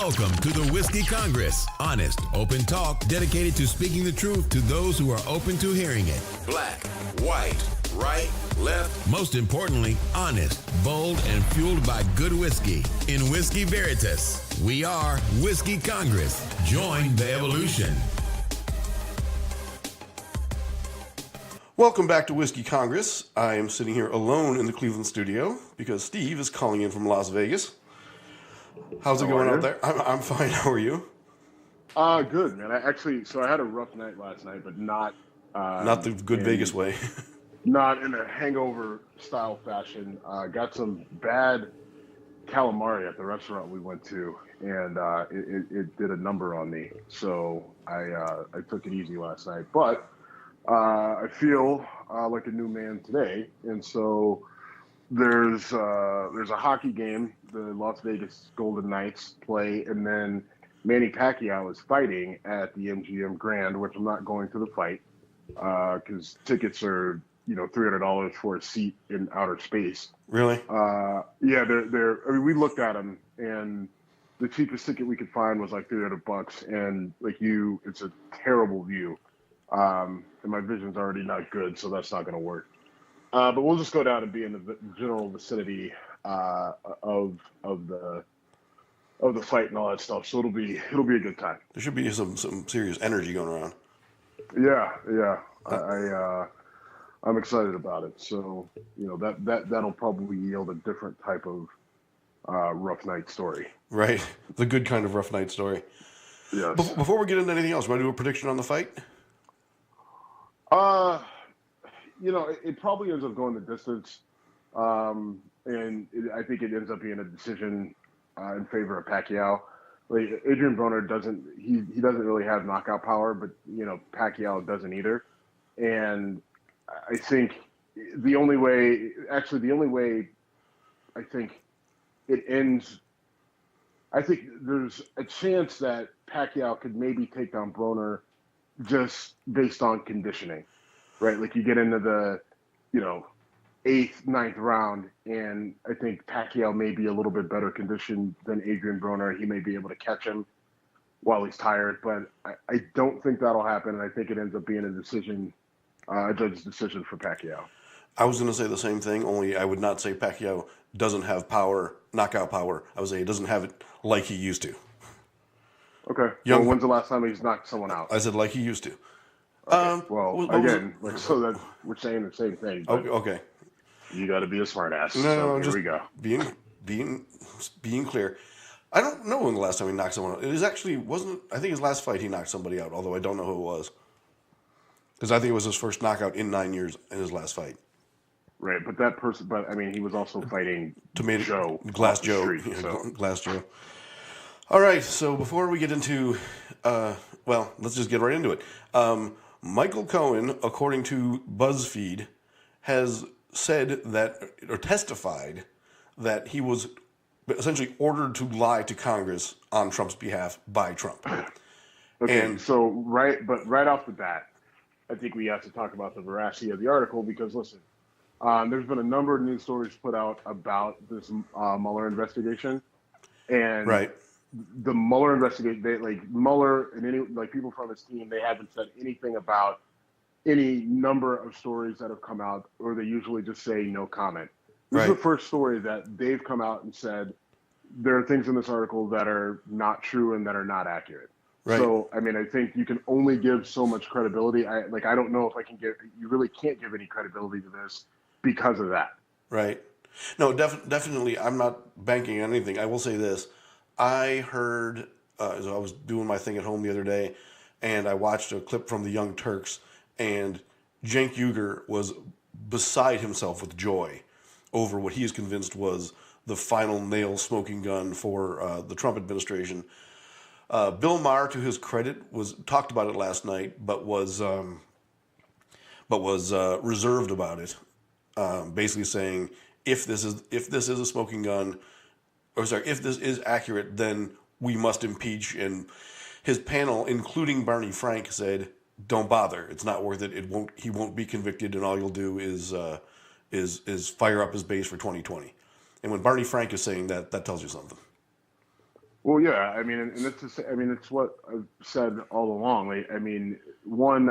Welcome to the Whiskey Congress. Honest, open talk dedicated to speaking the truth to those who are open to hearing it. Black, white, right, left. Most importantly, honest, bold, and fueled by good whiskey. In Whiskey Veritas, we are Whiskey Congress. Join the evolution. Welcome back to Whiskey Congress. I am sitting here alone in the Cleveland studio because Steve is calling in from Las Vegas. How's it going out there? I'm fine. How are you? Good, man. I had a rough night last night, but not the good Vegas way. Not in a hangover style fashion. Got some bad calamari at the restaurant we went to, and it did a number on me. So I took it easy last night, but I feel like a new man today, and so there's a hockey game. The Las Vegas Golden Knights play, and then Manny Pacquiao is fighting at the MGM Grand, which I'm not going to the fight because tickets are $300 for a seat in outer space. Really? Yeah, they're. I mean, we looked at them, and the cheapest ticket we could find was like $300, and it's a terrible view, and my vision's already not good, so that's not going to work. But we'll just go down and be in the general vicinity of the fight and all that stuff. So it'll be a good time. There should be some serious energy going around. Yeah. I'm excited about it. So that'll probably yield a different type of rough night story. Right, the good kind of rough night story. Yes. Before we get into anything else, want to do a prediction on the fight? It probably ends up going the distance, and I think it ends up being a decision in favor of Pacquiao. Like Adrian Broner doesn't really have knockout power, but Pacquiao doesn't either. And I think the only way I think it ends. I think there's a chance that Pacquiao could maybe take down Broner just based on conditioning. Right, like you get into the, 8th, 9th round, and I think Pacquiao may be a little bit better conditioned than Adrian Broner. He may be able to catch him while he's tired, but I don't think that'll happen, and I think it ends up being a judge's decision for Pacquiao. I was going to say the same thing, only I would not say Pacquiao doesn't have knockout power. I would say he doesn't have it like he used to. Okay. When's the last time he's knocked someone out? I said like he used to. Okay. So that we're saying the same thing. Okay. You got to be a smart ass. No, here just we go. Being clear. I don't know when the last time he knocked someone out. I think his last fight he knocked somebody out, although I don't know who it was. Because I think it was his first knockout in 9 years in his last fight. Right, but he was also fighting Glass Joe. Glass Joe. All right, so before we get into, let's just get right into it. Michael Cohen, according to BuzzFeed, has said testified that he was essentially ordered to lie to Congress on Trump's behalf by Trump. Okay, but right off the bat, I think we have to talk about the veracity of the article because, listen, there's been a number of news stories put out about this Mueller investigation, and right. The Mueller investigation, Mueller and people from his team, they haven't said anything about any number of stories that have come out, or they usually just say no comment. This is the first story that they've come out and said there are things in this article that are not true and that are not accurate. Right. So, I think you can only give so much credibility. I don't know if you really can't give any credibility to this because of that. Right. No, definitely. I'm not banking on anything. I will say this. I heard, I was doing my thing at home the other day, and I watched a clip from the Young Turks, and Cenk Uygur was beside himself with joy over what he is convinced was the final nail smoking gun for the Trump administration. Bill Maher, to his credit, talked about it last night, but was reserved about it, basically saying if this is a smoking gun. If this is accurate, then we must impeach. And his panel, including Barney Frank, said, "Don't bother. It's not worth it. He won't be convicted, and all you'll do is fire up his base for 2020." And when Barney Frank is saying that, that tells you something. Well, yeah, I mean, and it's just, I mean, it's what I've said all along. Like, I mean, one,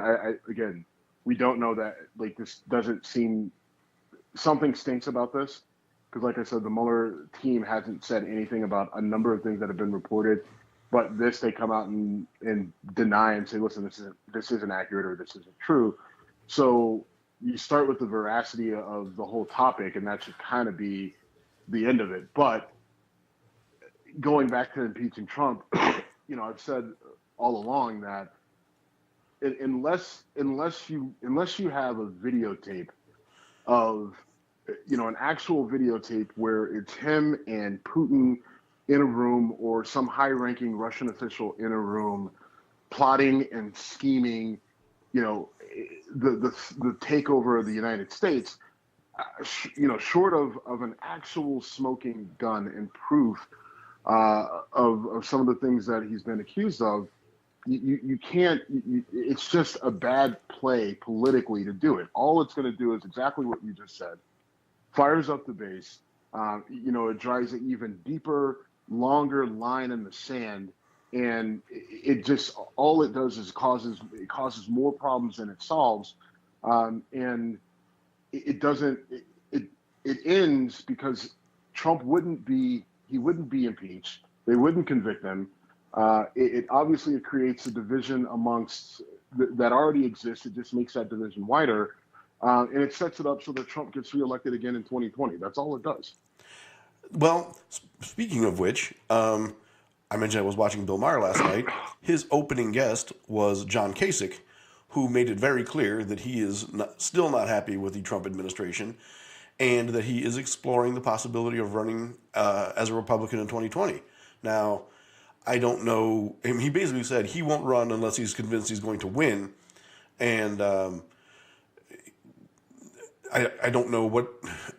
again, we don't know that. Like, this doesn't seem something stinks about this because, like I said, the Mueller team hasn't said anything about a number of things that have been reported. But this, they come out and deny and say, listen, this isn't accurate or this isn't true. So you start with the veracity of the whole topic, and that should kind of be the end of it. But going back to impeaching Trump, I've said all along that unless you have a videotape of an actual videotape where it's him and Putin in a room or some high-ranking Russian official in a room plotting and scheming, the takeover of the United States, short of an actual smoking gun and proof of some of the things that he's been accused of, you can't. It's just a bad play politically to do it. All it's going to do is exactly what you just said: fires up the base. It drives an even deeper, longer line in the sand, and it just all it does is causes more problems than it solves, and it doesn't. It ends because Trump wouldn't be impeached. They wouldn't convict him. It obviously creates a division amongst that already exists. It just makes that division wider, and it sets it up so that Trump gets reelected again in 2020. That's all it does. Well, speaking of which, I mentioned I was watching Bill Maher last night. His opening guest was John Kasich, who made it very clear that he is still not happy with the Trump administration and that he is exploring the possibility of running as a Republican in 2020. Now, I don't know. I mean, he basically said he won't run unless he's convinced he's going to win. And I don't know what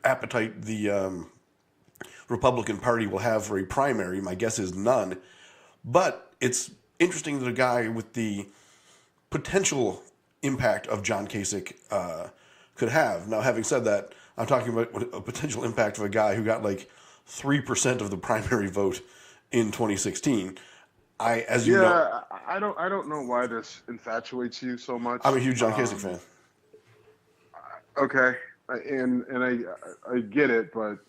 appetite the Republican Party will have for a primary. My guess is none. But it's interesting that a guy with the potential impact of John Kasich could have. Now, having said that, I'm talking about a potential impact of a guy who got like 3% of the primary vote in 2016. I don't know why this infatuates you so much. I'm a huge John Kasich fan. Okay, and I get it, but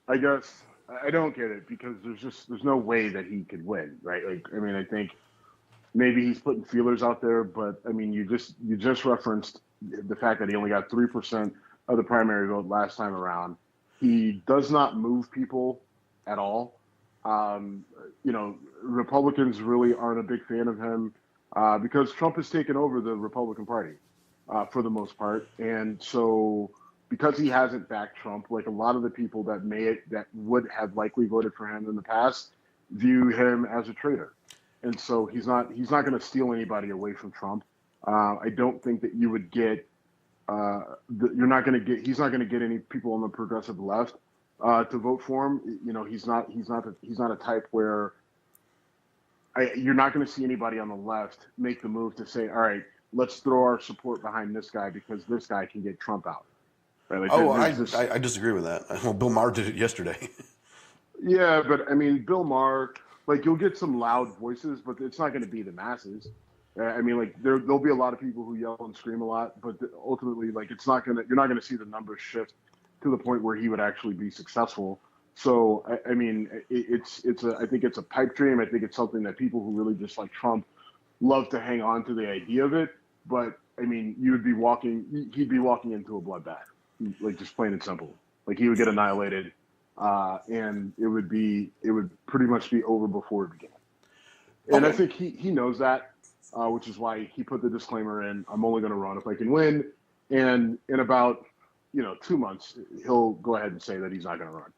I guess I don't get it because there's no way that he could win, right? Like, I mean, I think maybe he's putting feelers out there, but I mean, you just referenced the fact that he only got 3% of the primary vote last time around. He does not move people at all. Republicans really aren't a big fan of him because Trump has taken over the Republican Party for the most part, and so because he hasn't backed Trump, like a lot of the people that would have likely voted for him in the past view him as a traitor, and so he's not going to steal anybody away from Trump. I don't think that you would get. He's not going to get any people on the progressive left to vote for him. He's not a type where you're not going to see anybody on the left make the move to say, all right, let's throw our support behind this guy because this guy can get Trump out. Right? Like, I disagree with that. Well, Bill Maher did it yesterday. Yeah, but I mean, Bill Maher, like, you'll get some loud voices, but it's not going to be the masses. I mean, like, there'll be a lot of people who yell and scream a lot, but ultimately, like, you're not gonna see the numbers shift to the point where he would actually be successful. So, I mean, I think it's a pipe dream. I think it's something that people who really just like Trump love to hang on to the idea of it. But I mean, he'd be walking into a bloodbath, like, just plain and simple. Like, he would get annihilated, and it would pretty much be over before it began. And I think he knows that. Which is why he put the disclaimer in, I'm only going to run if I can win. And in about 2 months, he'll go ahead and say that he's not going to run.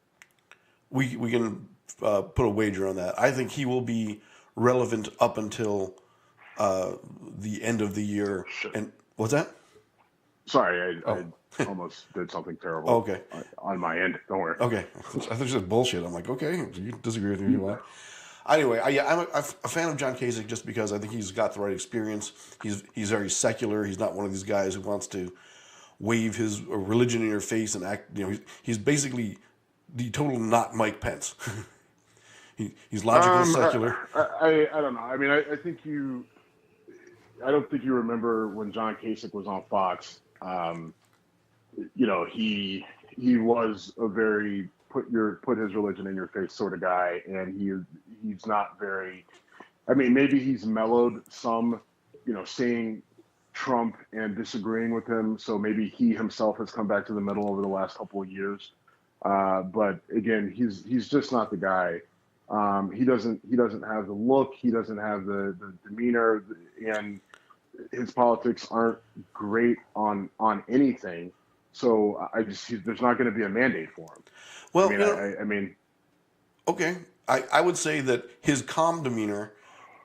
We can put a wager on that. I think he will be relevant up until the end of the year. Sure. And what's that? Sorry, I almost did something terrible. Okay. On my end. Don't worry. Okay. I thought you said bullshit. I'm like, okay, you disagree with me if you want. Anyway, I'm a fan of John Kasich just because I think he's got the right experience. He's very secular. He's not one of these guys who wants to wave his religion in your face and act. He's basically the total not Mike Pence. He's logical, secular. I don't know. I mean, I don't think you remember when John Kasich was on Fox. He was a very put his religion in your face sort of guy, and he's not very. I mean, maybe he's mellowed some, saying Trump and disagreeing with him. So maybe he himself has come back to the middle over the last couple of years. But again, he's just not the guy. He doesn't have the look. He doesn't have the demeanor, and his politics aren't great on anything. So there's not going to be a mandate for him. Well, I mean, okay. I would say that his calm demeanor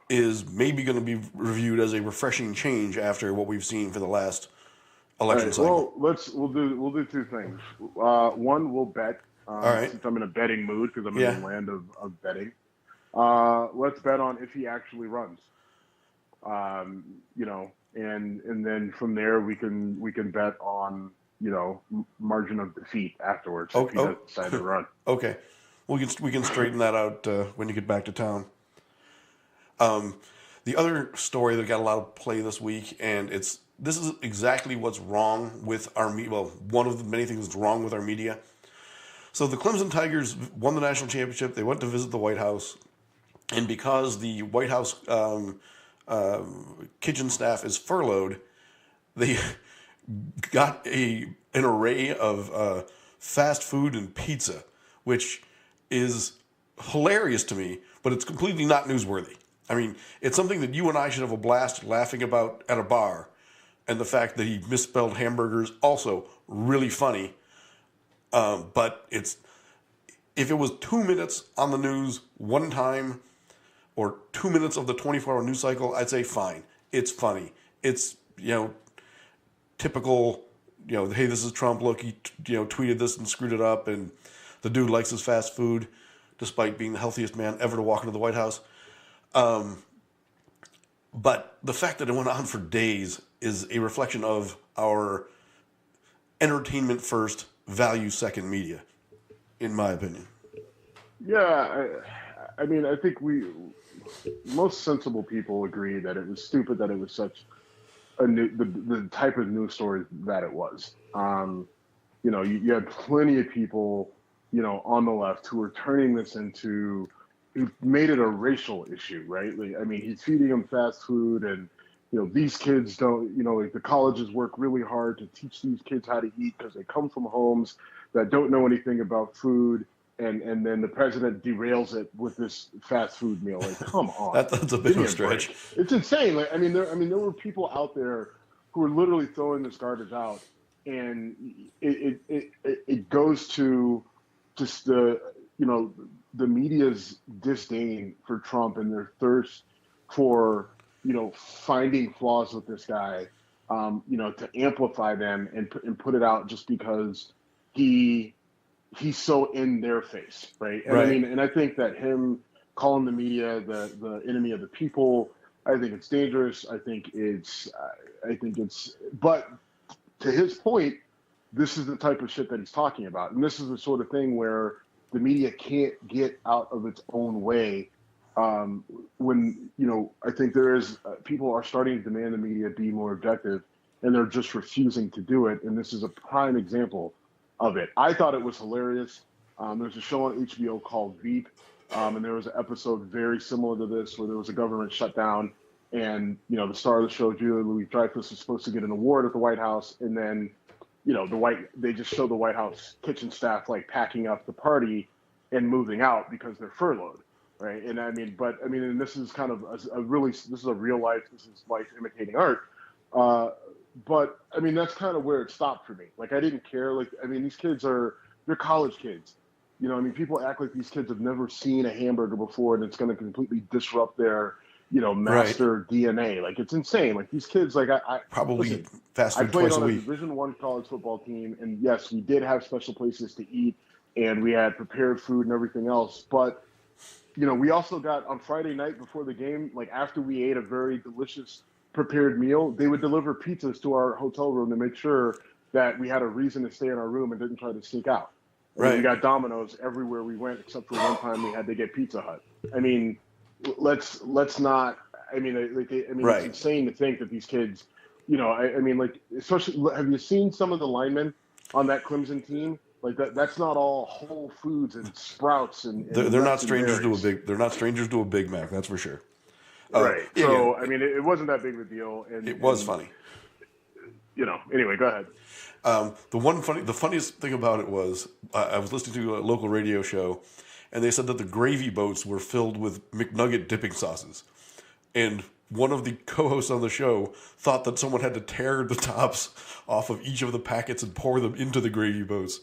is maybe going to be reviewed as a refreshing change after what we've seen for the last election cycle. Well, we'll do two things. One, we'll bet. All right. Since I'm in a betting mood because I'm in the land of betting. Let's bet on if he actually runs. And then from there we can bet on margin of defeat afterwards if he does decide to run. Okay, we can straighten that out when you get back to town. The other story that got a lot of play this week, and this is exactly what's wrong with our media. Well, one of the many things that's wrong with our media. So the Clemson Tigers won the national championship. They went to visit the White House, and because the White House kitchen staff is furloughed, they got an array of fast food and pizza, which is hilarious to me, but it's completely not newsworthy. I mean, it's something that you and I should have a blast laughing about at a bar, and the fact that he misspelled hamburgers also really funny. But if it was 2 minutes on the news one time, or 2 minutes of the 24-hour news cycle, I'd say fine. It's funny. It's typical. Hey, this is Trump. Look, he tweeted this and screwed it up, and the dude likes his fast food, despite being the healthiest man ever to walk into the White House. But the fact that it went on for days is a reflection of our entertainment first, value second media, in my opinion. Yeah, I mean, I think most sensible people agree that it was stupid that it was such the type of news story that it was. You had plenty of people, on the left who were turning this into, who made it a racial issue, right? I mean, he's feeding them fast food, and these kids don't, the colleges work really hard to teach these kids how to eat because they come from homes that don't know anything about food. And then the president derails it with this fast food meal. Like, come on, that's a bit of a stretch. It's insane. There were people out there who were literally throwing this garbage out, and it goes to just the media's disdain for Trump and their thirst for finding flaws with this guy, to amplify them and put it out just because he's so in their face, right? And right. I think that him calling the media the enemy of the people, I think it's dangerous. I think it's, but to his point, this is the type of shit that he's talking about. And this is the sort of thing where the media can't get out of its own way. When, I think people are starting to demand the media be more objective, and they're just refusing to do it. And this is a prime example of it. I thought it was hilarious. There's a show on HBO called Veep, and there was an episode very similar to this where there was a government shutdown, and the star of the show, Julia Louis-Dreyfus, was supposed to get an award at the White House, and then they just show the White House kitchen staff like packing up the party and moving out because they're furloughed, right? And and this is kind of this is a real life, this is life imitating art. But that's kind of where it stopped for me. Like, I didn't care. These kids they're college kids. People act like these kids have never seen a hamburger before, and it's going to completely disrupt their, master right. DNA. Like, it's insane. Like, these kids, I probably fast food twice a week. I played on a Division I college football team, and yes, we did have special places to eat, and we had prepared food and everything else. But, we also got on Friday night before the game, like after we ate a very delicious prepared meal, they would deliver pizzas to our hotel room to make sure that we had a reason to stay in our room and didn't try to sneak out. I mean, we got Domino's everywhere we went, except for one time we had to get Pizza Hut. I mean, let's not. I mean, it's insane to think that these kids, I mean, like, especially, have you seen some of the linemen on that Clemson team? Like that's not all Whole Foods and Sprouts and they're not strangers to a Big Mac, that's for sure. Right. So I mean, it wasn't that big of a deal, and it was funny. Anyway, go ahead. The funniest thing about it was I was listening to a local radio show, and they said that the gravy boats were filled with McNugget dipping sauces, and one of the co-hosts on the show thought that someone had to tear the tops off of each of the packets and pour them into the gravy boats.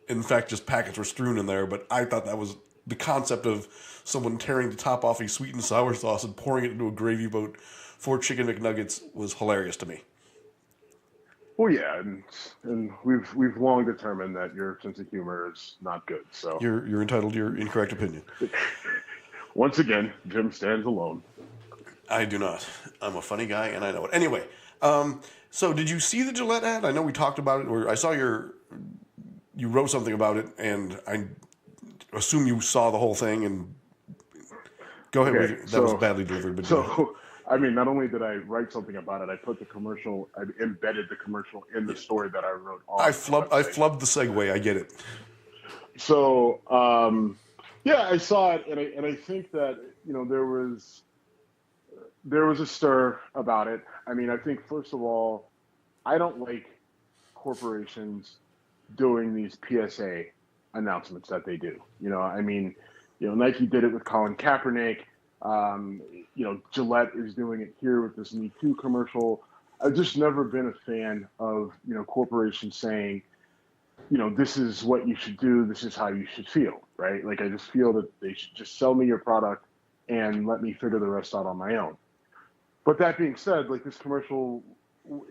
In fact, just packets were strewn in there, but I thought that was the concept of someone tearing the top off a sweet and sour sauce and pouring it into a gravy boat for chicken McNuggets was hilarious to me. Well, yeah, and we've long determined that your sense of humor is not good. So you're entitled to your incorrect opinion. Once again, Jim stands alone. I do not. I'm a funny guy, and I know it. Anyway, so did you see the Gillette ad? I know we talked about it, or I saw you wrote something about it, and I assume you saw the whole thing. And go ahead with it. That was badly delivered. But I mean, not only did I write something about it, I put the commercial, I embedded the commercial in the story that I wrote on. I flubbed the segue. I get it. So, yeah, I saw it, and I think that there was a stir about it. I mean, I think first of all, I don't like corporations doing these PSA announcements that they do. I mean, Nike did it with Colin Kaepernick. Gillette is doing it here with this Me Too commercial. I've just never been a fan of, corporations saying, this is what you should do. This is how you should feel, right? Like, I just feel that they should just sell me your product and let me figure the rest out on my own. But that being said, like, this commercial,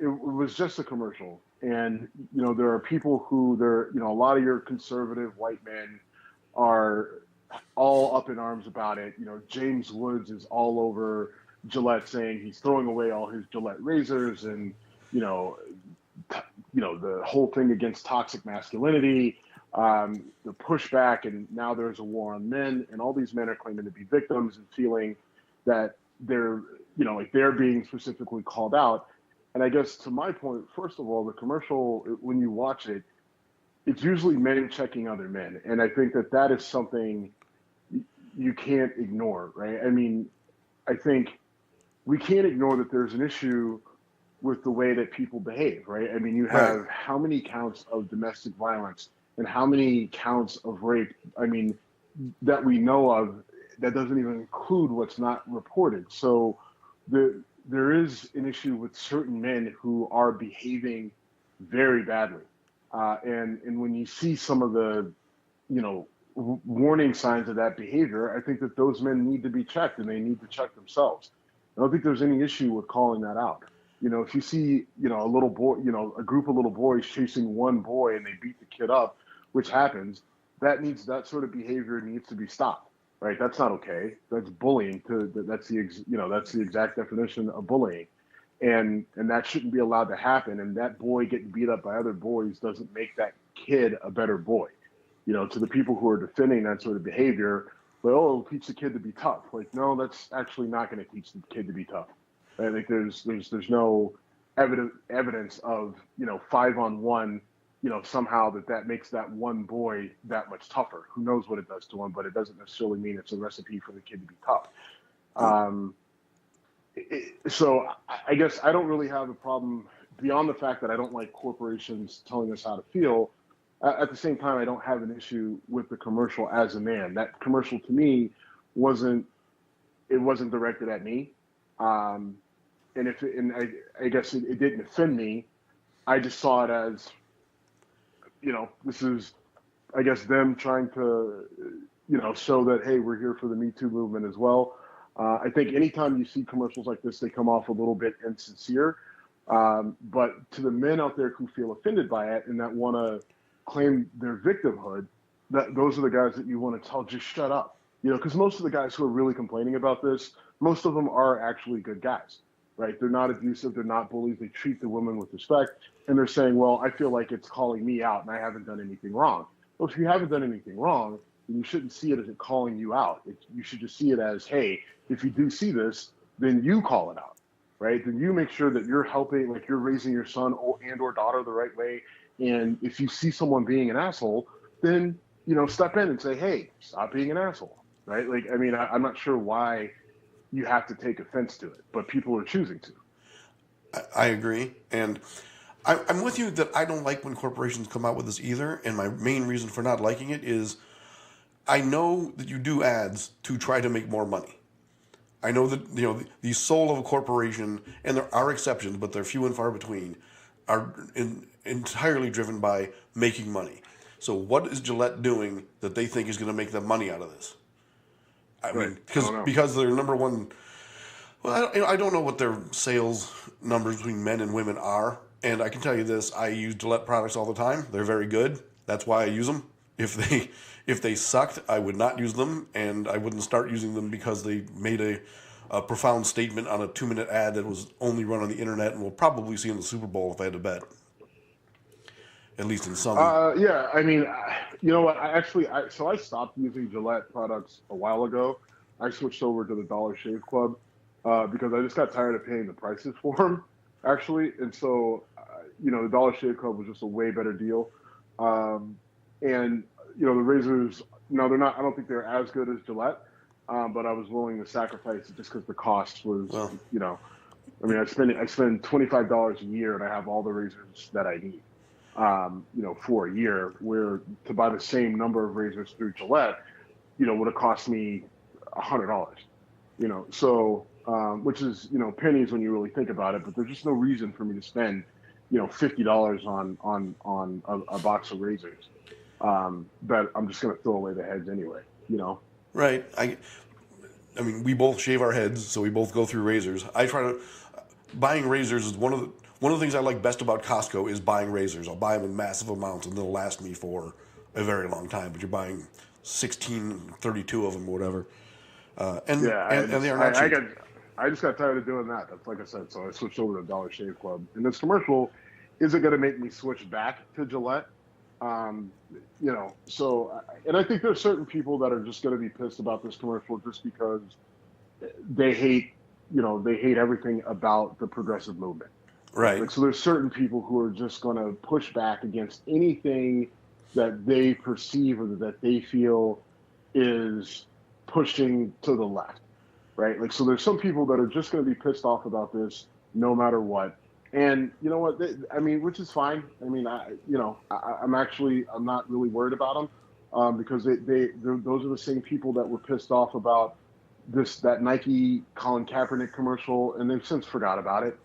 it was just a commercial. And, there are people who a lot of your conservative white men are all up in arms about it. James Woods is all over Gillette saying he's throwing away all his Gillette razors, and the whole thing against toxic masculinity, the pushback, and now there's a war on men, and all these men are claiming to be victims and feeling that they're being specifically called out. And I guess to my point, first of all, the commercial, when you watch it, it's usually men checking other men, and I think that is something you can't ignore, right? I mean, I think we can't ignore that there's an issue with the way that people behave, right? I mean, you have how many counts of domestic violence and how many counts of rape, I mean, that we know of, that doesn't even include what's not reported. So there is an issue with certain men who are behaving very badly. And when you see some of the, warning signs of that behavior, I think that those men need to be checked, and they need to check themselves. I don't think there's any issue with calling that out. If you see, a little boy, a group of little boys chasing one boy and they beat the kid up, which happens, that sort of behavior needs to be stopped, right? That's not okay. That's bullying. That's the exact definition of bullying. And that shouldn't be allowed to happen. And that boy getting beat up by other boys doesn't make that kid a better boy. To the people who are defending that sort of behavior, it'll teach the kid to be tough. Like, no, that's actually not going to teach the kid to be tough. I think there's no evidence of 5-on-1, somehow that makes that one boy that much tougher. Who knows what it does to him, but it doesn't necessarily mean it's a recipe for the kid to be tough. So I guess I don't really have a problem beyond the fact that I don't like corporations telling us how to feel. At the same time, I don't have an issue with the commercial as a man. That commercial to me wasn't directed at me. I guess it didn't offend me. I just saw it as, this is, I guess, them trying to, show that, hey, we're here for the Me Too movement as well. I think anytime you see commercials like this, they come off a little bit insincere. But to the men out there who feel offended by it and that want to claim their victimhood, those are the guys that you want to tell, just shut up. Because most of the guys who are really complaining about this, most of them are actually good guys, right? They're not abusive. They're not bullies. They treat the women with respect. And they're saying, well, I feel like it's calling me out and I haven't done anything wrong. well, if you haven't done anything wrong, then you shouldn't see it as it calling you out. You should just see it as, hey, if you do see this, then you call it out, right? Then you make sure that you're helping, like you're raising your son or daughter the right way. And if you see someone being an asshole, then, step in and say, hey, stop being an asshole, right? Like, I mean, I'm not sure why you have to take offense to it, but people are choosing to. I agree. And I'm with you that I don't like when corporations come out with this either. And my main reason for not liking it is I know that you do ads to try to make more money. I know that, the soul of a corporation, and there are exceptions, but they're few and far between, are entirely driven by making money. So what is Gillette doing that they think is going to make them money out of this? I mean, because they're number one. Well, I don't know what their sales numbers between men and women are. And I can tell you this, I use Gillette products all the time. They're very good. That's why I use them. If they sucked, I would not use them, and I wouldn't start using them because they made a profound statement on a 2-minute ad that was only run on the internet and we'll probably see in the Super Bowl if I had to bet. At least in some. Yeah, I mean, you know what? So I stopped using Gillette products a while ago. I switched over to the Dollar Shave Club because I just got tired of paying the prices for them, actually. And so, the Dollar Shave Club was just a way better deal. And, the razors, no, they're not, I don't think they're as good as Gillette, but I was willing to sacrifice it just because the cost was, I mean, I spend $25 a year and I have all the razors that I need, for a year, where to buy the same number of razors through Gillette, would have cost me $100, so, which is, pennies when you really think about it, but there's just no reason for me to spend, $50 on a box of razors. That I'm just going to throw away the heads anyway, Right. I mean, we both shave our heads, so we both go through razors. Buying razors is one of the things I like best about Costco is buying razors. I'll buy them in massive amounts and they'll last me for a very long time, but you're buying 32 of them or whatever. And they are not cheap. I just got tired of doing that. That's like I said, so I switched over to Dollar Shave Club. And this commercial isn't going to make me switch back to Gillette. So, and I think there's certain people that are just going to be pissed about this commercial just because they hate everything about the progressive movement. Right. Like, so there's certain people who are just going to push back against anything that they perceive or that they feel is pushing to the left. Right. Like, so there's some people that are just going to be pissed off about this no matter what. And you know what? Which is fine. I mean, I'm not really worried about them because those are the same people that were pissed off about that Nike Colin Kaepernick commercial, and they've since forgot about it.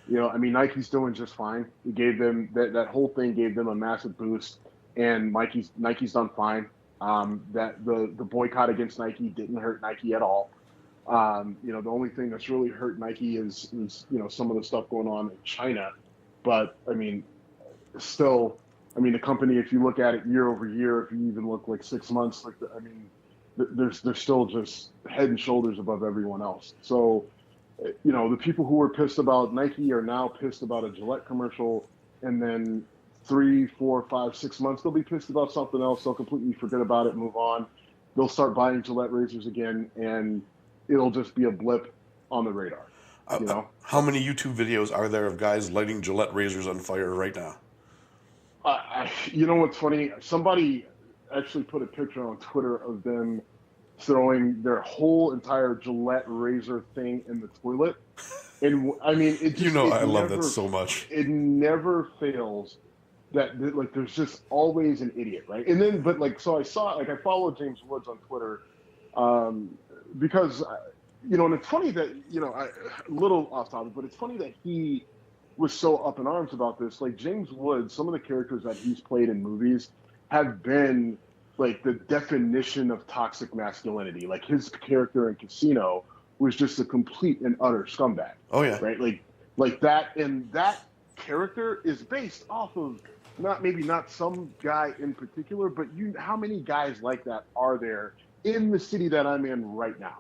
Nike's doing just fine. It gave them that whole thing gave them a massive boost, and Nike's done fine. That the boycott against Nike didn't hurt Nike at all. The only thing that's really hurt Nike is some of the stuff going on in China, but the company, if you look at it year over year, if you even look like 6 months, they're still just head and shoulders above everyone else. So, the people who were pissed about Nike are now pissed about a Gillette commercial, and then 3, 4, 5, 6 months they'll be pissed about something else. They'll completely forget about it, move on. They'll start buying Gillette razors again, and it'll just be a blip on the radar. How many YouTube videos are there of guys lighting Gillette razors on fire right now? What's funny? Somebody actually put a picture on Twitter of them throwing their whole entire Gillette razor thing in the toilet. And I mean, I love that so much. It never fails that there's just always an idiot, right? And then, so I followed James Woods on Twitter, because, and it's funny that, a little off topic, but it's funny that he was so up in arms about this. Like James Woods, some of the characters that he's played in movies have been like the definition of toxic masculinity. Like his character in Casino was just a complete and utter scumbag. Oh yeah. Right. Like that. And that character is based off of not some guy in particular, but how many guys like that are there in the city that I'm in right now?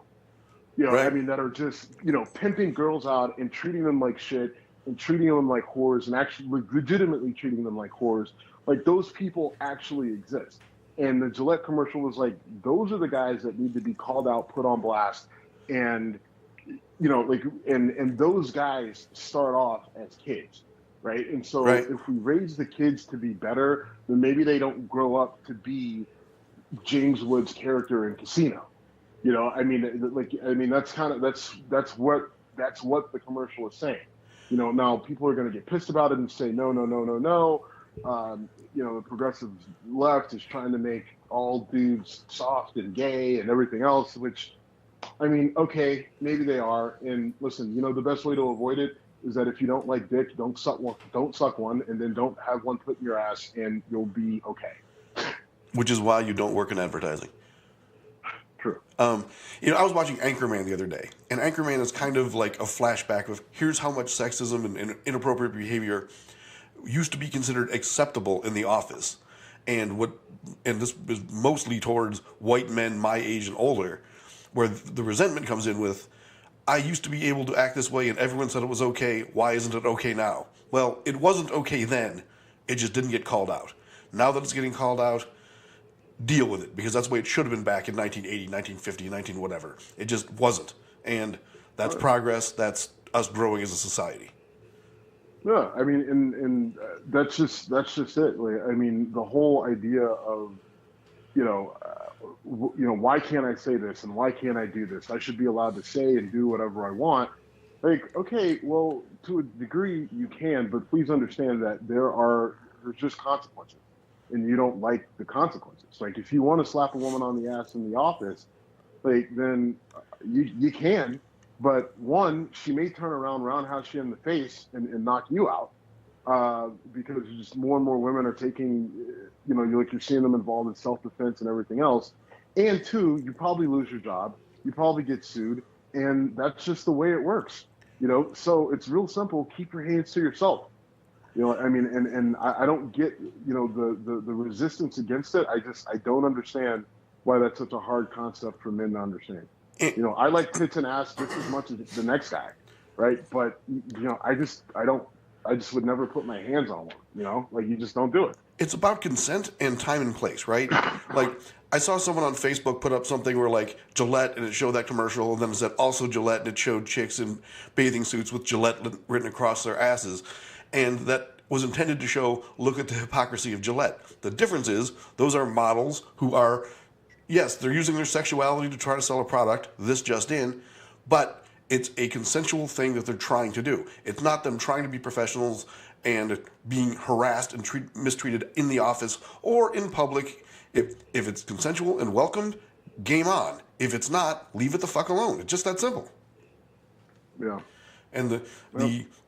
Right. That are just, pimping girls out and treating them like shit and treating them like whores and actually legitimately treating them like whores. Like those people actually exist. And the Gillette commercial was like, those are the guys that need to be called out, put on blast, and and those guys start off as kids, right? And so Right. if we raise the kids to be better, then maybe they don't grow up to be James Woods' character in Casino. That's what the commercial is saying. Now people are going to get pissed about it and say no, no, no, no, no. The progressive left is trying to make all dudes soft and gay and everything else, which, okay, maybe they are. And listen, the best way to avoid it is that if you don't like dick, don't suck one, and then don't have one put in your ass, and you'll be okay. Which is why you don't work in advertising. True. I was watching Anchorman the other day, and Anchorman is kind of like a flashback of here's how much sexism and inappropriate behavior used to be considered acceptable in the office, and this is mostly towards white men my age and older, where the resentment comes in with, I used to be able to act this way and everyone said it was okay, why isn't it okay now? Well, it wasn't okay then, it just didn't get called out. Now that it's getting called out, deal with it, because that's the way it should have been back in 1980, 1950, 19 whatever. It just wasn't. And that's progress, that's us growing as a society. Yeah, and that's just it. The whole idea of, why can't I say this and why can't I do this? I should be allowed to say and do whatever I want. Like, okay, well, to a degree you can, but please understand that there's just consequences, and you don't like the consequences. Like, if you want to slap a woman on the ass in the office, then you can. But one, she may turn around, roundhouse you in the face, and knock you out, because just more and more women are taking, you're seeing them involved in self-defense and everything else. And two, you probably lose your job, you probably get sued, and that's just the way it works. So it's real simple. Keep your hands to yourself. And I don't get, the resistance against it. I don't understand why that's such a hard concept for men to understand. I like tits and ass just as much as the next guy, right? But I just would never put my hands on one. You just don't do it. It's about consent and time and place, right? Like, I saw someone on Facebook put up something where, like, Gillette, and it showed that commercial, and then it said also Gillette, and it showed chicks in bathing suits with Gillette written across their asses, and that was intended to show, look at the hypocrisy of Gillette. The difference is, those are models who are, yes, they're using their sexuality to try to sell a product, this just in, but it's a consensual thing that they're trying to do. It's not them trying to be professionals and being harassed and mistreated in the office or in public. If it's consensual and welcomed, game on. If it's not, leave it the fuck alone. It's just that simple. Yeah. And the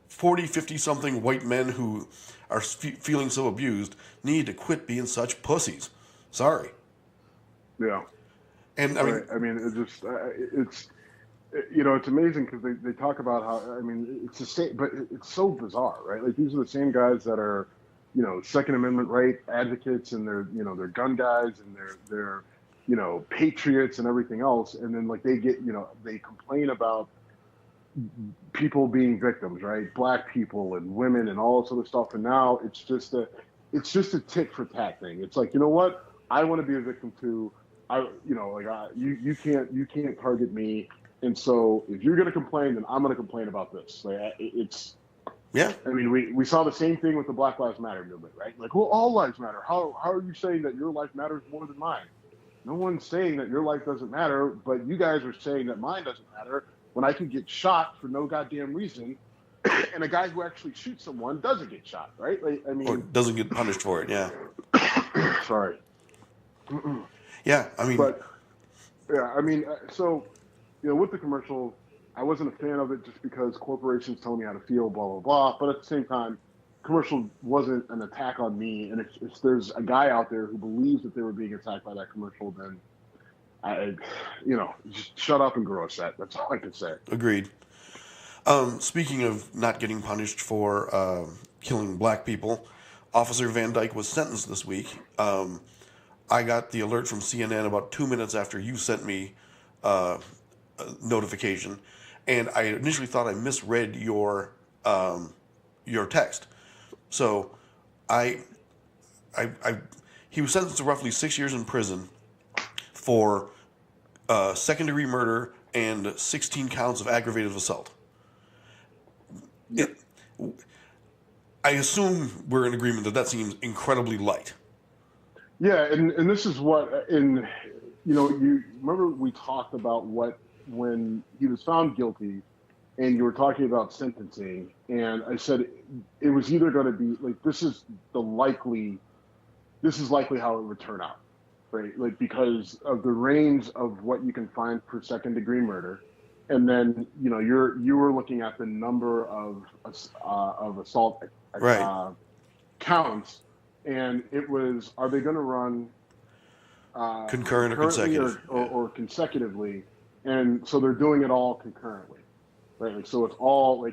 40, 50-something white men who are feeling so abused need to quit being such pussies. Sorry. Yeah. And it's amazing because they talk about how, it's the same, but it's so bizarre, right? Like, these are the same guys that are, Second Amendment right advocates, and they're gun guys, and they're patriots and everything else. And then, like, they get, they complain about people being victims, right? Black people and women and all this other stuff. And now it's just a tit for tat thing. It's like, you know what? I want to be a victim too. You can't target me. And so if you're going to complain, then I'm going to complain about this. Yeah. We saw the same thing with the Black Lives Matter movement, right? Like, well, all lives matter. How are you saying that your life matters more than mine? No one's saying that your life doesn't matter, but you guys are saying that mine doesn't matter when I can get shot for no goddamn reason, and a guy who actually shoots someone doesn't get shot, right? Or doesn't get punished for it, yeah. Sorry. Yeah, so, with the commercial, I wasn't a fan of it just because corporations tell me how to feel, blah, blah, blah. But at the same time, commercial wasn't an attack on me. And if there's a guy out there who believes that they were being attacked by that commercial, then just shut up and grow a set. That's all I can say. Agreed. Speaking of not getting punished for killing black people, Officer Van Dyke was sentenced this week. I got the alert from CNN about 2 minutes after you sent me a notification, and I initially thought I misread your text. So he he was sentenced to roughly 6 years in prison for second-degree murder and 16 counts of aggravated assault. I assume we're in agreement that that seems incredibly light. Yeah, and this is what, you remember we talked about when he was found guilty and you were talking about sentencing, and I said it was either going to be like, this is likely how it would turn out, right? Like, because of the range of what you can find for second degree murder. And then, you were looking at the number of assault counts, and it was, are they going to run concurrent or consecutive? Or consecutively? And so they're doing it all concurrently, right? Like, so it's all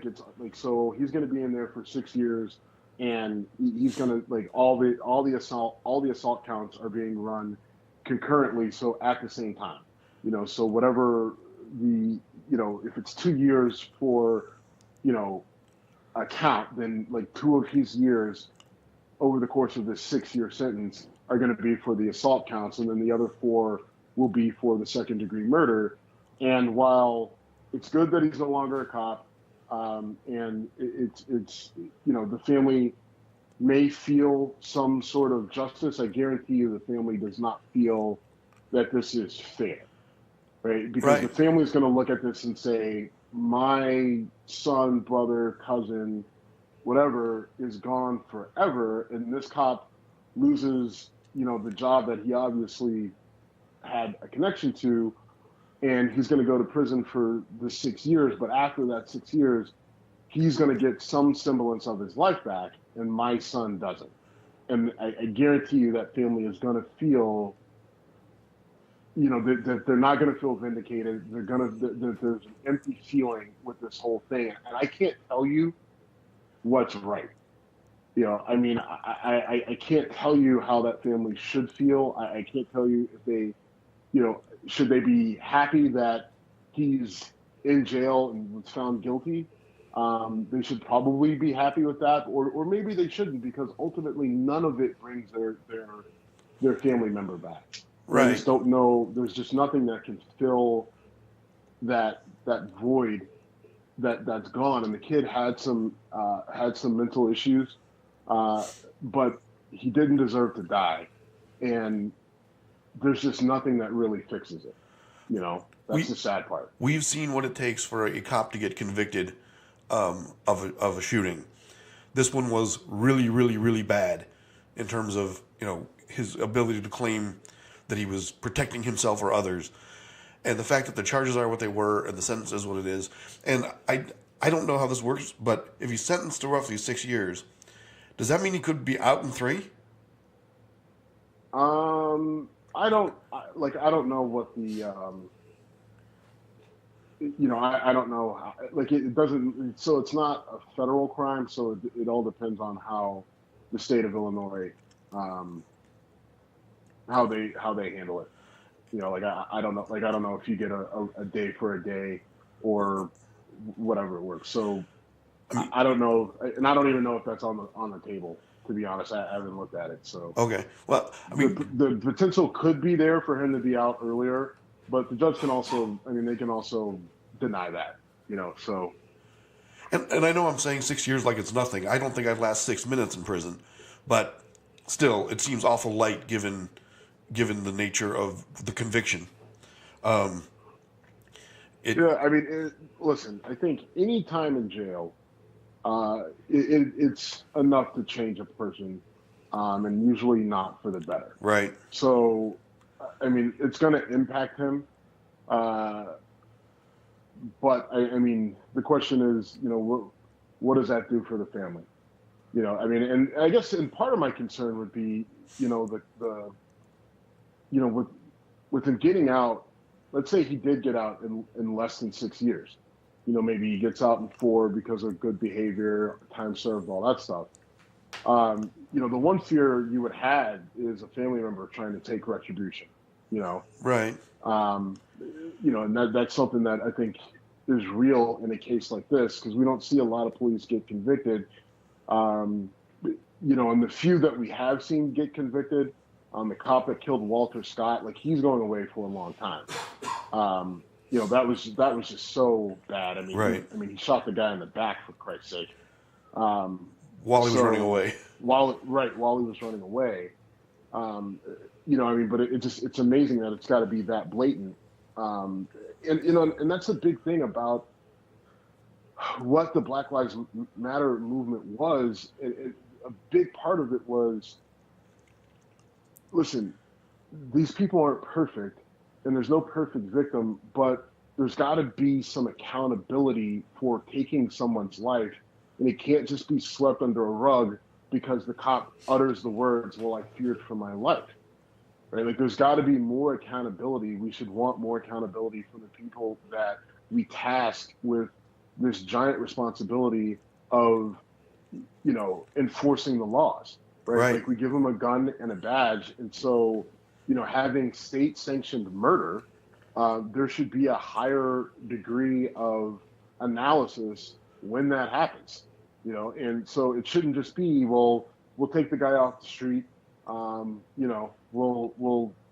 so he's going to be in there for 6 years, and he's going to all the assault counts are being run concurrently, so at the same time, so whatever if it's 2 years for, a count, then 2 of his years over the course of this 6-year sentence are going to be for the assault counts, and then the other 4 will be for the second degree murder. And while it's good that he's no longer a cop, and it's the family may feel some sort of justice, I guarantee you the family does not feel that this is fair. Right, because the family is going to look at this and say, my son, brother, cousin, whatever, is gone forever, and this cop loses, the job that he obviously had a connection to, and he's going to go to prison for the 6 years. But after that 6 years, he's going to get some semblance of his life back, and my son doesn't. And I guarantee you that family is going to feel, that they're not going to feel vindicated. There's an empty feeling with this whole thing. And I can't tell you what's right. I can't tell you how that family should feel. I can't tell you if they, should they be happy that he's in jail and was found guilty? They should probably be happy with that, or maybe they shouldn't, because ultimately none of it brings their family member back. Right. I just don't know. There's just nothing that can fill that void that's gone. And the kid had some mental issues, but he didn't deserve to die. And there's just nothing that really fixes it. That's the sad part. We've seen what it takes for a cop to get convicted of a shooting. This one was really, really, really bad in terms of his ability to claim that he was protecting himself or others, and the fact that the charges are what they were and the sentence is what it is. And I don't know how this works, but if he's sentenced to roughly 6 years, does that mean he could be out in 3? I don't know what the I don't know how, it doesn't, so it's not a federal crime, so it all depends on how the state of Illinois how they handle it. I don't know. I don't know if you get a day for a day or whatever it works. So I don't know, and I don't even know if that's on the table. To be honest, I haven't looked at it. So okay. Well, the potential could be there for him to be out earlier, but the judge can also. They can also deny that. So. And I know I'm saying 6 years like it's nothing. I don't think I'd last 6 minutes in prison, but still, it seems awful light given the nature of the conviction. Listen, I think any time in jail, it's enough to change a person, and usually not for the better. Right. So, it's going to impact him. But the question is, what does that do for the family? And I guess, and part of my concern would be, with him getting out, let's say he did get out in less than 6 years. Maybe he gets out in 4 because of good behavior, time served, all that stuff. The one fear you would have is a family member trying to take retribution, Right. And that's something that I think is real in a case like this, because we don't see a lot of police get convicted. And the few that we have seen get convicted, The cop that killed Walter Scott, like, he's going away for a long time. That was just so bad. I mean, Right. he shot the guy in the back, for Christ's sake. While he was running away. While he was running away. But it's amazing that it's got to be that blatant. And that's a big thing about what the Black Lives Matter movement was. A big part of it was, listen, these people aren't perfect, and there's no perfect victim, but there's got to be some accountability for taking someone's life, and it can't just be swept under a rug because the cop utters the words, well, I feared for my life. Right? Like, there's got to be more accountability. We should want more accountability from the people that we task with this giant responsibility of, enforcing the laws. Right? Like, we give them a gun and a badge. And so, having state-sanctioned murder, there should be a higher degree of analysis when that happens. And so it shouldn't just be, well, we'll take the guy off the street, we'll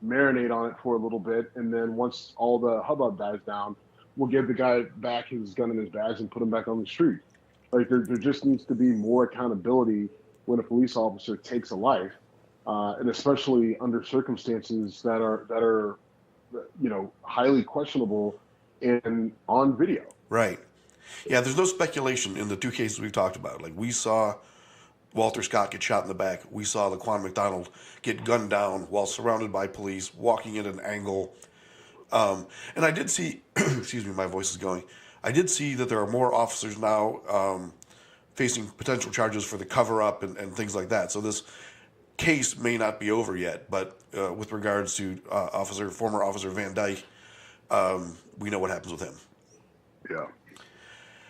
marinate on it for a little bit, and then once all the hubbub dies down, we'll give the guy back his gun and his badge and put him back on the street. Like, there just needs to be more accountability when a police officer takes a life, and especially under circumstances that are highly questionable and on video. Right. Yeah, there's no speculation in the two cases we've talked about. Like, we saw Walter Scott get shot in the back. We saw Laquan McDonald get gunned down while surrounded by police, walking at an angle. And I did see, excuse me, my voice is going. I did see that there are more officers now facing potential charges for the cover-up and things like that. So this case may not be over yet, but with regards to former Officer Van Dyke, we know what happens with him. Yeah.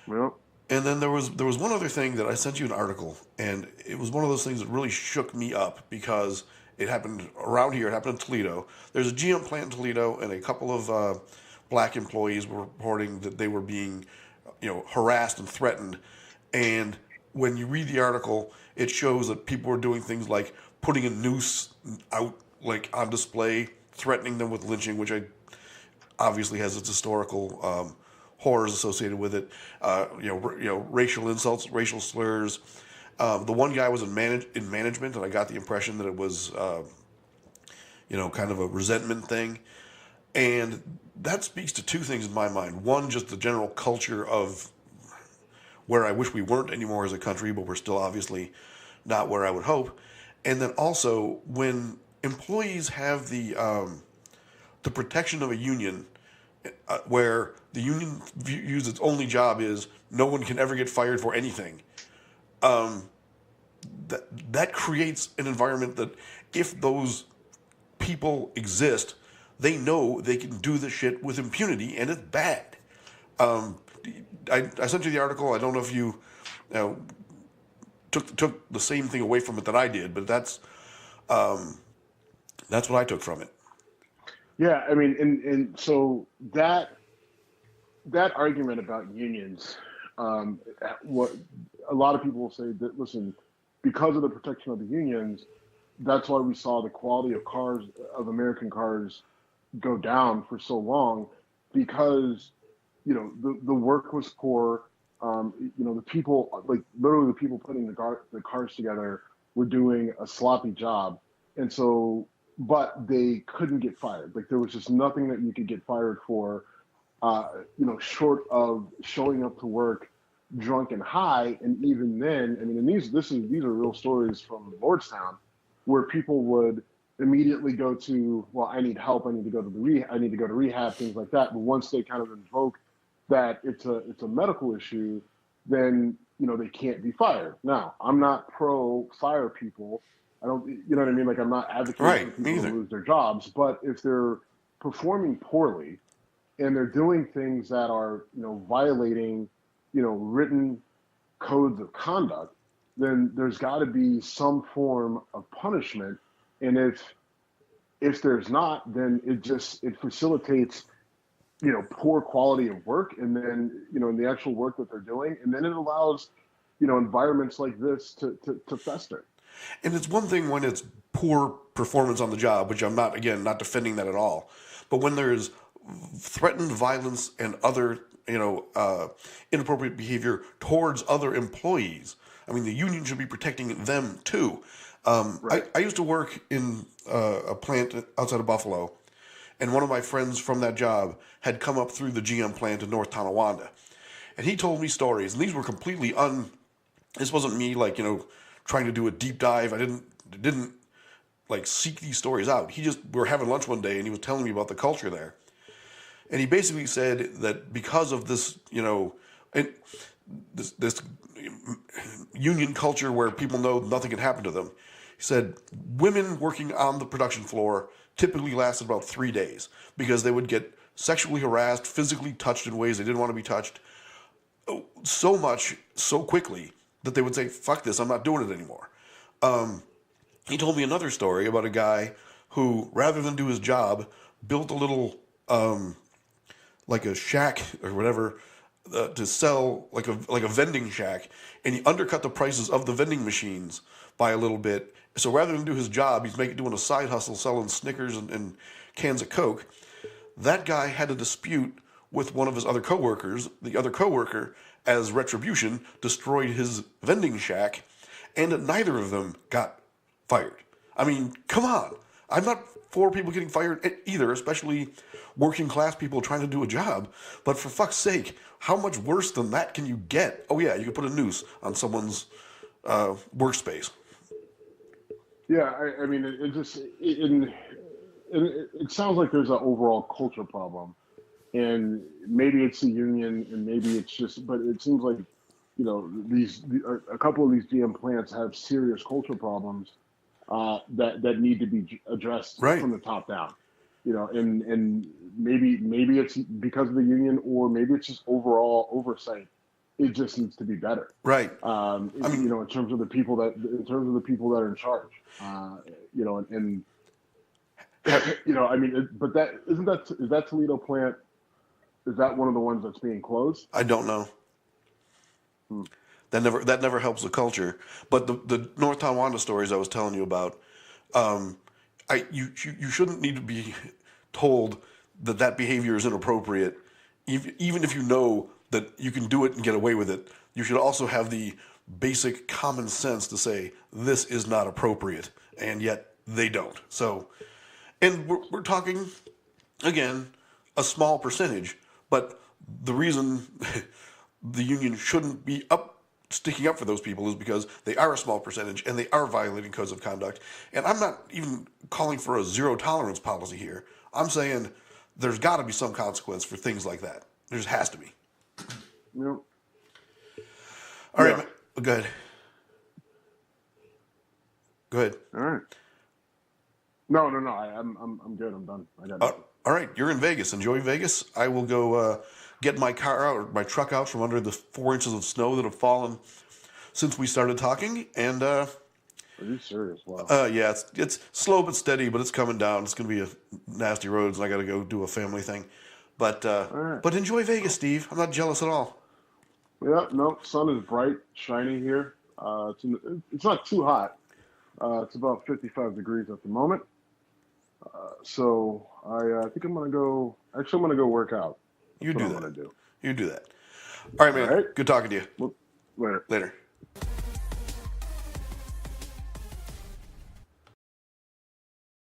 Well. And then there was one other thing that I sent you an article, and it was one of those things that really shook me up because it happened around here. It happened in Toledo. There's a GM plant in Toledo, and a couple of black employees were reporting that they were being, harassed and threatened. And when you read the article, it shows that people were doing things like putting a noose out, like, on display, threatening them with lynching, which obviously has its historical horrors associated with it. Racial insults, racial slurs. The one guy was in management, and I got the impression that it was, kind of a resentment thing. And that speaks to two things in my mind. One, just the general culture of where I wish we weren't anymore as a country, but we're still obviously not where I would hope. And then also, when employees have the protection of a union, where the union views its only job is no one can ever get fired for anything, that creates an environment that if those people exist, they know they can do the shit with impunity, and it's bad. I sent you the article. I don't know if you took the same thing away from it that I did, but that's what I took from it. Yeah, I mean, and so that argument about unions, what a lot of people will say that, listen, because of the protection of the unions, that's why we saw the quality of American cars go down for so long, because the work was poor. The people, like, literally the people putting the cars together were doing a sloppy job, and so. But they couldn't get fired. Like, there was just nothing that you could get fired for, short of showing up to work drunk and high. And even then, I mean, and these are real stories from Lordstown, where people would immediately go to, well, I need help. I need to go to rehab, things like that. But once they kind of invoke that it's a medical issue, then they can't be fired. Now, I'm not pro fire people. I don't, you know what I mean? Like, I'm not advocating for people to lose their jobs, but if they're performing poorly and they're doing things that are, violating, written codes of conduct, then there's got to be some form of punishment. And if there's not, then it facilitates, poor quality of work, and then, in the actual work that they're doing, and then it allows, environments like this to fester. And it's one thing when it's poor performance on the job, which I'm not defending that at all. But when there's threatened violence and other, inappropriate behavior towards other employees, I mean, the union should be protecting them too. Right. I used to work in a plant outside of Buffalo, and one of my friends from that job had come up through the GM plant in North Tonawanda. And he told me stories, and these were completely this wasn't me trying to do a deep dive. I didn't seek these stories out. We were having lunch one day and he was telling me about the culture there. And he basically said that because of this, this union culture where people know nothing can happen to them, he said women working on the production floor typically lasted about 3 days because they would get sexually harassed, physically touched in ways they didn't want to be touched, so much, so quickly that they would say, fuck this, I'm not doing it anymore. He told me another story about a guy who, rather than do his job, built a little, like a shack or whatever, to sell, like a vending shack, and he undercut the prices of the vending machines by a little bit. So rather than do his job, he's doing a side hustle selling Snickers and cans of Coke. That guy had a dispute with one of his other coworkers. The other coworker, as retribution, destroyed his vending shack, and neither of them got fired. I mean, come on. I'm not for people getting fired either, especially working class people trying to do a job. But for fuck's sake, how much worse than that can you get? Oh yeah, you could put a noose on someone's workspace. Yeah, I mean, it sounds like there's an overall culture problem, and maybe it's the union, and maybe it's just, but it seems like, a couple of these GM plants have serious culture problems that need to be addressed from the top down, and maybe it's because of the union, or maybe it's just overall oversight. It just needs to be better, right? In terms of the people that are in charge, but is that Toledo plant? Is that one of the ones that's being closed? I don't know. That never helps the culture. But the North Tonawanda stories I was telling you about, you shouldn't need to be told that behavior is inappropriate, even if you know that you can do it and get away with it. You should also have the basic common sense to say this is not appropriate, and yet they don't. So, and we're talking again a small percentage, but the reason the union shouldn't be sticking up for those people is because they are a small percentage and they are violating codes of conduct. And I'm not even calling for a zero tolerance policy here. I'm saying there's got to be some consequence for things like that. There just has to be. Yep. All right. Go ahead. Go ahead. All right. No. I'm good. I'm done. I got it. All right. You're in Vegas. Enjoy Vegas. I will go get my car out, or my truck out from under the 4 inches of snow that have fallen since we started talking. And Are you serious? Wow. yeah, it's slow but steady, but it's coming down. It's going to be a nasty roads, and I got to go do a family thing. But right. But enjoy Vegas, Steve. I'm not jealous at all. Yeah, no, sun is bright, shiny here. It's not too hot. It's about 55 degrees at the moment. So I think I'm gonna go. Actually, I'm gonna go work out. You That's do what that. I'm gonna do. You do that. All right, man. All right. Good talking to you. Well, later. Later.